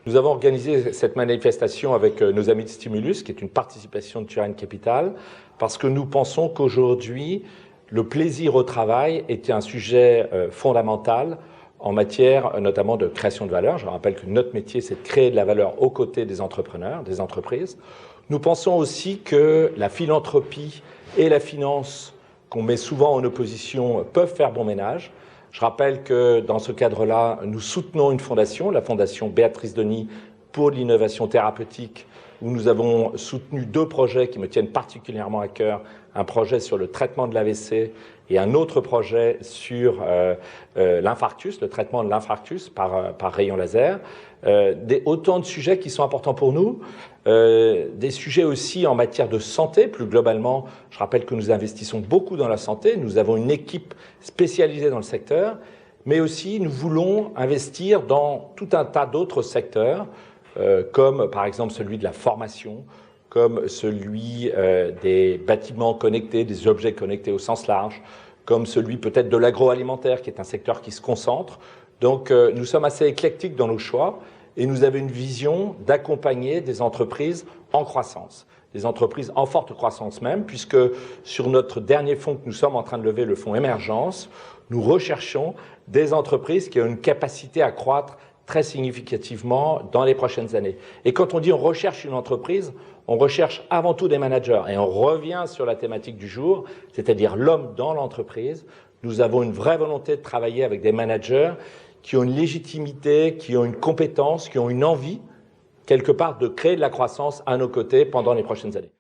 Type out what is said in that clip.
Nous avons organisé cette manifestation avec nos amis de Stimulus, qui est une participation de Turin Capital, parce que nous pensons qu'aujourd'hui, le plaisir au travail est un sujet fondamental en matière notamment de création de valeur. Je rappelle que notre métier, c'est de créer de la valeur aux côtés des entrepreneurs, des entreprises. Nous pensons aussi que la philanthropie et la finance, qu'on met souvent en opposition, peuvent faire bon ménage. Je rappelle que dans ce cadre-là, nous soutenons une fondation, la fondation Béatrice Denis pour l'innovation thérapeutique, où nous avons soutenu 2 projets qui me tiennent particulièrement à cœur, un projet sur le traitement de l'AVC et un autre projet sur l'infarctus, le traitement de l'infarctus par rayon laser. Autant de sujets qui sont importants pour nous, des sujets aussi en matière de santé, plus globalement. Je rappelle que nous investissons beaucoup dans la santé, nous avons une équipe spécialisée dans le secteur, mais aussi nous voulons investir dans tout un tas d'autres secteurs, comme par exemple celui de la formation, comme celui des bâtiments connectés, des objets connectés au sens large, comme celui peut-être de l'agroalimentaire, qui est un secteur qui se concentre. Donc nous sommes assez éclectiques dans nos choix et nous avons une vision d'accompagner des entreprises en croissance, des entreprises en forte croissance même, puisque sur notre dernier fonds que nous sommes en train de lever, le fonds Émergence, nous recherchons des entreprises qui ont une capacité à croître très significativement dans les prochaines années. Et quand on dit on recherche une entreprise, on recherche avant tout des managers. Et on revient sur la thématique du jour, c'est-à-dire l'homme dans l'entreprise. Nous avons une vraie volonté de travailler avec des managers qui ont une légitimité, qui ont une compétence, qui ont une envie, quelque part, de créer de la croissance à nos côtés pendant les prochaines années.